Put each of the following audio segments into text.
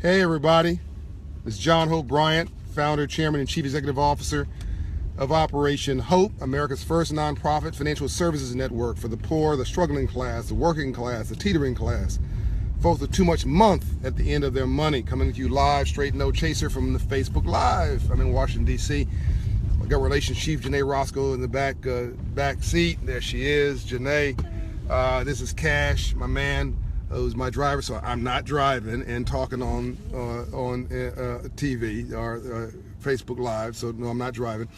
Hey everybody, this is John Hope Bryant, founder, chairman, and chief executive officer of Operation Hope, America's first nonprofit financial services network for the poor, the struggling class, the working class, the teetering class, folks with too much month at the end of their money. Coming to you live, straight no chaser from the Facebook Live. I'm in Washington, D.C. I got Relations Chief Janae Roscoe in the back seat. There she is, Janae. This is Cash, my man, who's my driver, so I'm not driving and talking on TV or Facebook Live, so no, I'm not driving.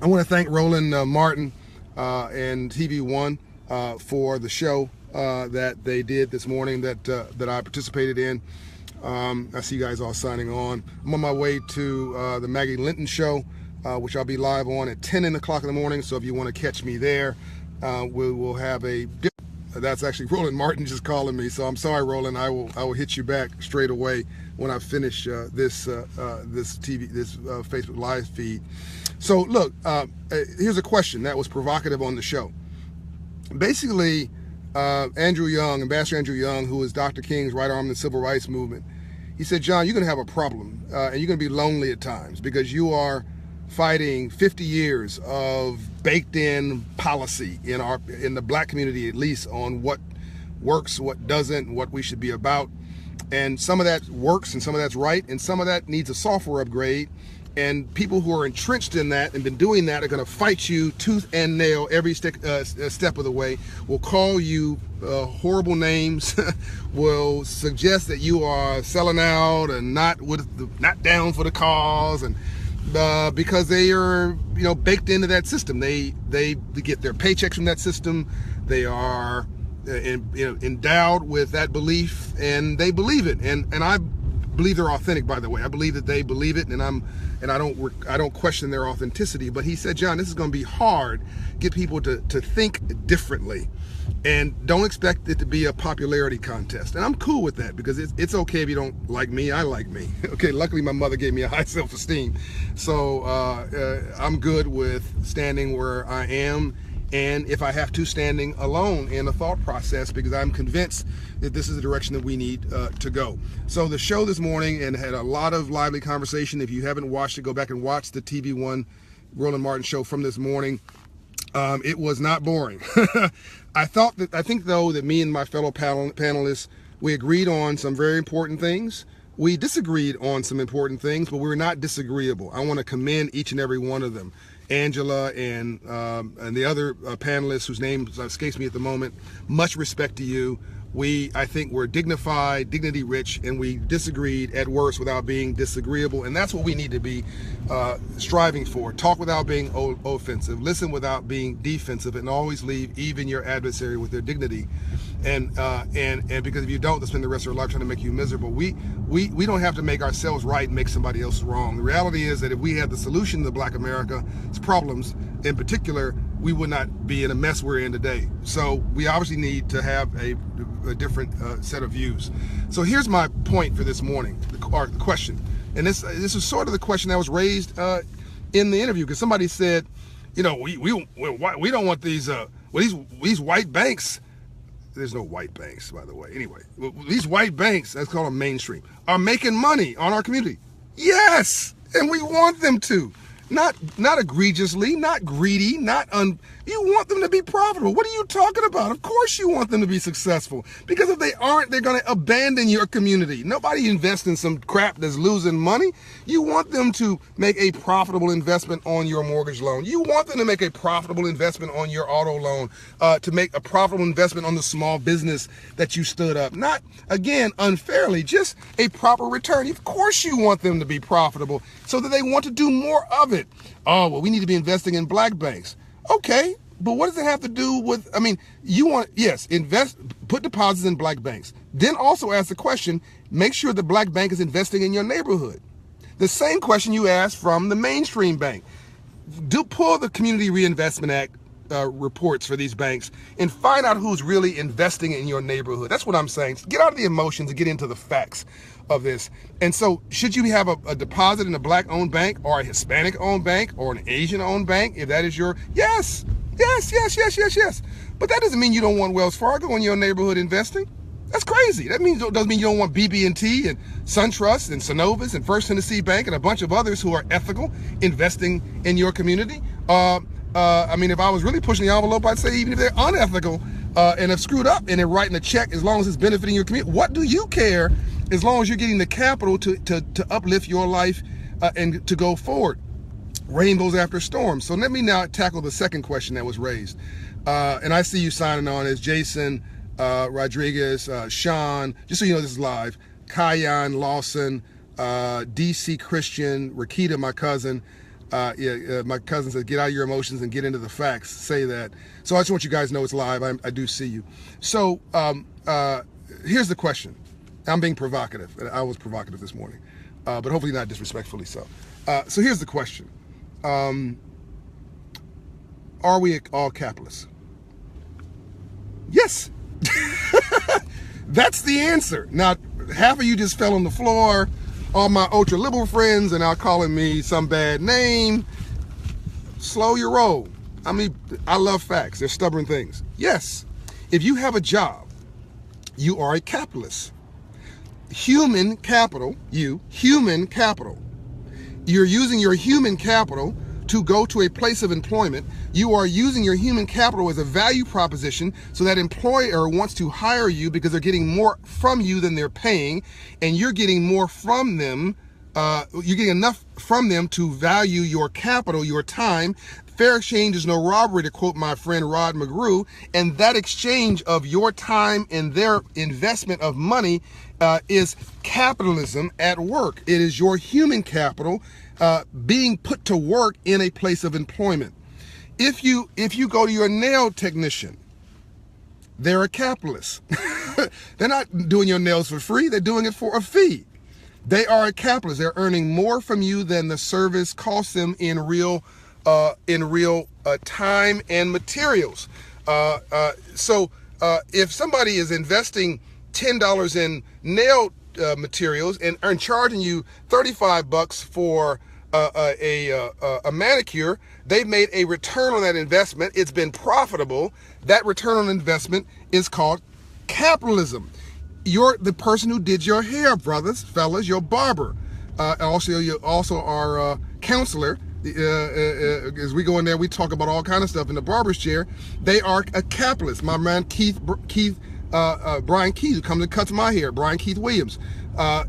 I want to thank Roland Martin and tvOne for the show that they did this morning that I participated in. I see you guys all signing on. I'm on my way to the Maggie Linton show, which I'll be live on at 10 o'clock in the morning, so if you want to catch me there, we will have a... That's actually Roland Martin just calling me, so I'm sorry, Roland. I will hit you back straight away when I finish this Facebook Live feed. So look, here's a question that was provocative on the show. Basically, Andrew Young, Ambassador Andrew Young, who is Dr. King's right arm in the civil rights movement, he said, John, you're going to have a problem, and you're going to be lonely at times because you are fighting 50 years of baked-in policy in the black community, at least, on what works, what doesn't, what we should be about. And some of that works and some of that's right, and some of that needs a software upgrade. And people who are entrenched in that and been doing that are going to fight you tooth and nail every step of the way, will call you horrible names, will suggest that you are selling out and not down for the cause, and because they are, baked into that system. They get their paychecks from that system. They are endowed with that belief, and they believe it. And I believe they're authentic, by the way. I believe that they believe it, and I don't question their authenticity. But he said, John, this is going to be hard. Get people to think differently, and don't expect it to be a popularity contest. And I'm cool with that, because it's okay if you don't like me. I like me. Okay, luckily my mother gave me a high self-esteem, so I'm good with standing where I am, and if I have to, standing alone in the thought process, because I'm convinced that this is the direction that we need to go. So the show this morning, and had a lot of lively conversation. If you haven't watched it, go back and watch the tvOne Roland Martin show from this morning. It was not boring. I think though that me and my fellow panelists, we agreed on some very important things. We disagreed on some important things, but we were not disagreeable. I want to commend each and every one of them. Angela and the other panelists whose names escapes me at the moment, much respect to you. I think we're dignified, dignity rich, and we disagreed at worst without being disagreeable. And that's what we need to be striving for. Talk without being offensive, listen without being defensive, and always leave even your adversary with their dignity. And because if you don't, they'll spend the rest of their life trying to make you miserable. We don't have to make ourselves right and make somebody else wrong. The reality is that if we had the solution to Black America's problems, in particular, we would not be in a mess we're in today. So we obviously need to have a different set of views. So here's my point for this morning, or the question. And this is sort of the question that was raised in the interview, because somebody said, we don't want these white banks. There's no white banks, by the way. Anyway, these white banks, let's call them mainstream, are making money on our community. Yes, and we want them to. Not egregiously, not greedy, you want them to be profitable. What are you talking about? Of course you want them to be successful, because if they aren't, they're going to abandon your community. Nobody invests in some crap that's losing money. You want them to make a profitable investment on your mortgage loan. You want them to make a profitable investment on your auto loan, to make a profitable investment on the small business that you stood up. Not, again, unfairly, just a proper return. Of course you want them to be profitable so that they want to do more of it. Oh, well, we need to be investing in black banks. Okay, but what does it have to do with, invest, put deposits in black banks. Then also ask the question, make sure the black bank is investing in your neighborhood. The same question you asked from the mainstream bank. Pull the Community Reinvestment Act reports for these banks and find out who's really investing in your neighborhood. That's what I'm saying. Get out of the emotions and get into the facts of this. And so should you have a deposit in a black-owned bank or a Hispanic-owned bank or an Asian-owned bank, if that is your, yes. But that doesn't mean you don't want Wells Fargo in your neighborhood investing. That's crazy. That doesn't mean you don't want BB&T and SunTrust and Synovus and First Tennessee Bank and a bunch of others who are ethical investing in your community. I mean, if I was really pushing the envelope, I'd say even if they're unethical and have screwed up and they're writing a check, as long as it's benefiting your community, what do you care as long as you're getting the capital to uplift your life and to go forward? Rainbows after storms. So let me now tackle the second question that was raised. And I see you signing on as Jason Rodriguez, Sean, just so you know this is live, Kayan Lawson, DC Christian, Rakita, my cousin. My cousin said, get out of your emotions and get into the facts. Say that. So I just want you guys to know it's live. I do see you. So here's the question. I'm being provocative. I was provocative this morning, but hopefully not disrespectfully so. So here's the question. Are we all capitalists? Yes. That's the answer. Now, half of you just fell on the floor. All my ultra-liberal friends are now calling me some bad name. Slow your roll. I mean, I love facts. They're stubborn things. Yes, if you have a job, you are a capitalist. Human capital, human capital. You're using your human capital to go to a place of employment. You are using your human capital as a value proposition so that employer wants to hire you because they're getting more from you than they're paying, and you're getting more from them. You're getting enough from them to value your capital, your time. Fair exchange is no robbery, to quote my friend Rod McGrew, and that exchange of your time and their investment of money is capitalism at work. It is your human capital being put to work in a place of employment. If you go to your nail technician, they're a capitalist. They're not doing your nails for free. They're doing it for a fee. They are a capitalist. They're earning more from you than the service costs them in real time and materials. So if somebody is investing $10 in nail materials and charging you $35 for a manicure, they've made a return on that investment. It's been profitable. That return on investment is called capitalism. You're the person who did your hair, brothers, fellas, your barber, also our counselor. As we go in there, we talk about all kind of stuff in the barber's chair. They are a capitalist. My man Brian Keith, who comes and cuts my hair, Brian Keith Williams.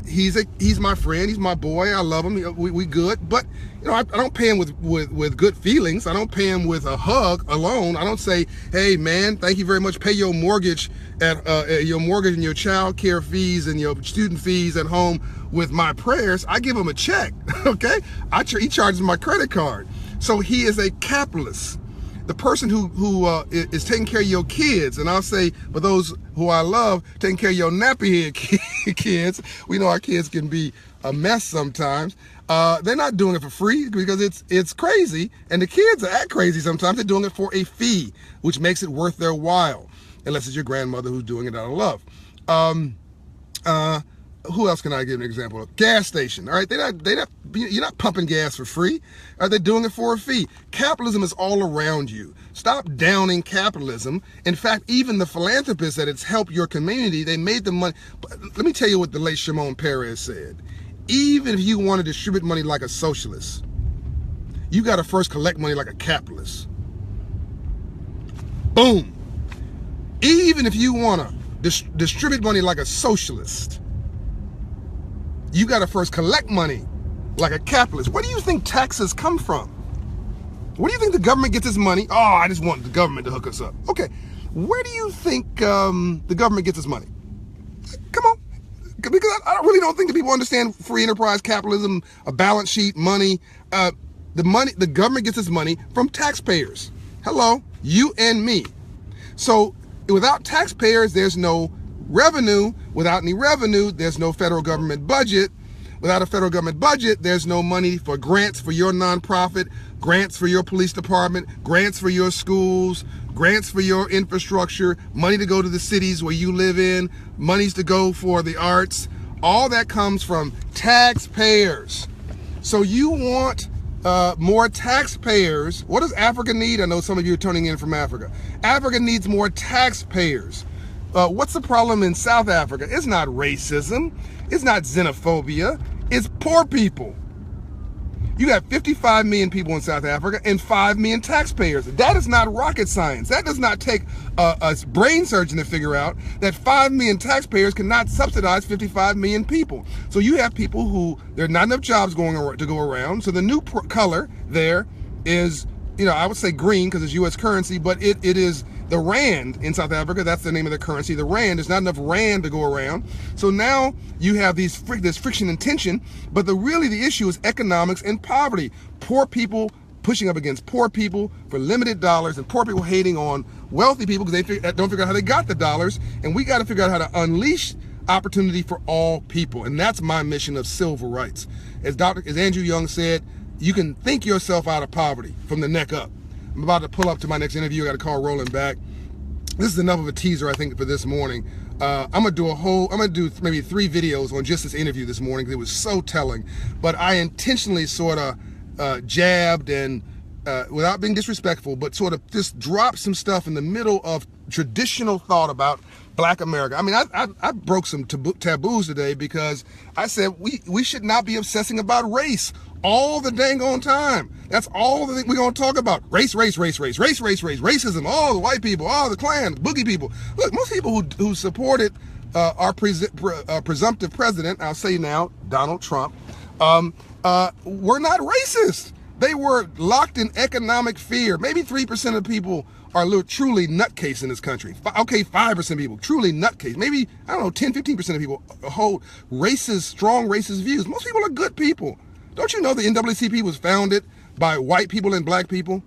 He's my friend. He's my boy. I love him. We good. But you know, I don't pay him with good feelings. I don't pay him with a hug alone. I don't say, hey man, thank you very much. Pay your mortgage and your child care fees and your student fees at home with my prayers. I give him a check. Okay, he charges my credit card. So he is a capitalist. The person who is taking care of your kids, and I'll say for those who I love, taking care of your nappy head kids. We know our kids can be a mess sometimes. They're not doing it for free because it's crazy, and the kids act crazy sometimes. They're doing it for a fee, which makes it worth their while, unless it's your grandmother who's doing it out of love. Who else can I give an example of? Gas station, all right? You're not pumping gas for free. They're doing it for a fee. Capitalism is all around you. Stop downing capitalism. In fact, even the philanthropists that it's helped your community, they made the money. But let me tell you what the late Shimon Peres said. Even if you want to distribute money like a socialist, you got to first collect money like a capitalist. Boom. Even if you want to distribute money like a socialist, you got to first collect money like a capitalist. Where do you think taxes come from? Where do you think the government gets its money? Oh, I just want the government to hook us up. Okay, where do you think the government gets its money? Come on, because I really don't think that people understand free enterprise capitalism, a balance sheet, money. The government gets its money from taxpayers. Hello, you and me. So without taxpayers, there's no revenue. Without any revenue, there's no federal government budget. Without a federal government budget, there's no money for grants for your nonprofit, grants for your police department, grants for your schools, grants for your infrastructure, money to go to the cities where you live in, monies to go for the arts. All that comes from taxpayers. So you want more taxpayers. What does Africa need? I know some of you are tuning in from Africa. Africa needs more taxpayers. what's the problem in South Africa? It's not racism. It's not xenophobia. It's poor people. You got 55 million people in South Africa and 5 million taxpayers. That is not rocket science. That does not take a brain surgeon to figure out that 5 million taxpayers cannot subsidize 55 million people. So you have people who, there are not enough jobs to go around. So the new color there is, I would say green because it's U.S. currency, but it is the rand in South Africa. That's the name of the currency. The rand, there's not enough rand to go around. So now you have this friction and tension, but really the issue is economics and poverty. Poor people pushing up against poor people for limited dollars, and poor people hating on wealthy people because they don't figure out how they got the dollars. And we got to figure out how to unleash opportunity for all people. And that's my mission of civil rights. As Andrew Young said, you can think yourself out of poverty from the neck up. I'm about to pull up to my next interview. I got to call Roland back. This is enough of a teaser, I think, for this morning. I'm gonna do maybe 3 videos on just this interview this morning because it was so telling. But I intentionally sort of jabbed and, without being disrespectful, but sort of just dropped some stuff in the middle of traditional thought about Black America. I mean, I broke some taboos today because I said we should not be obsessing about race all the dang on time. That's all the thing we're going to talk about. Race, racism, all the white people, all the Klan, boogie people. Look, most people who supported our presumptive president, I'll say now, Donald Trump, were not racist. They were locked in economic fear. Maybe 3% of people are truly nutcase in this country. Okay, 5% of people, truly nutcase. Maybe, 10, 15% of people hold strong racist views. Most people are good people. Don't you know the NAACP was founded by white people and black people?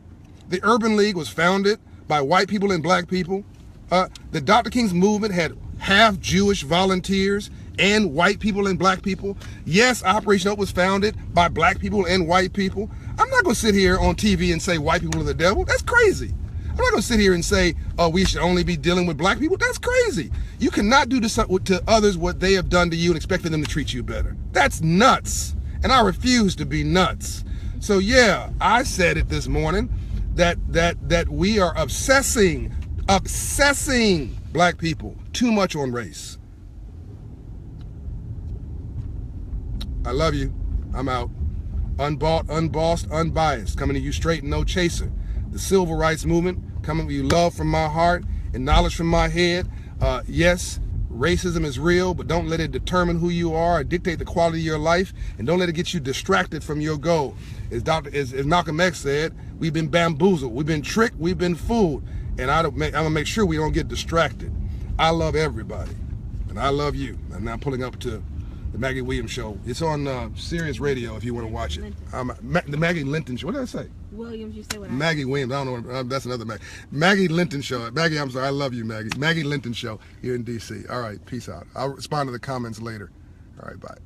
The Urban League was founded by white people and black people. The Dr. King's movement had half Jewish volunteers and white people and black people. Yes, Operation Hope was founded by black people and white people. I'm not going to sit here on TV and say white people are the devil. That's crazy. I'm not going to sit here and say, we should only be dealing with black people. That's crazy. You cannot do to others what they have done to you and expect them to treat you better. That's nuts. And I refuse to be nuts. So yeah, I said it this morning that we are obsessing black people too much on race. I love you. I'm out. Unbought, unbossed, unbiased. Coming to you straight and no chaser. The civil rights movement coming with you love from my heart and knowledge from my head. Yes, racism is real, but don't let it determine who you are or dictate the quality of your life, and don't let it get you distracted from your goal. As Malcolm X said, we've been bamboozled, we've been tricked, we've been fooled, and I'm gonna make sure we don't get distracted. I love everybody, and I love you. I'm now pulling up to the Maggie Williams Show. It's on Sirius Radio if you want to watch it. The Maggie Linton Show. What did I say? Williams, you say what? Maggie Williams. I don't know. That's another Maggie. Maggie Linton Show. Maggie, I'm sorry. I love you, Maggie. Maggie Linton Show here in D.C. All right. Peace out. I'll respond to the comments later. All right. Bye.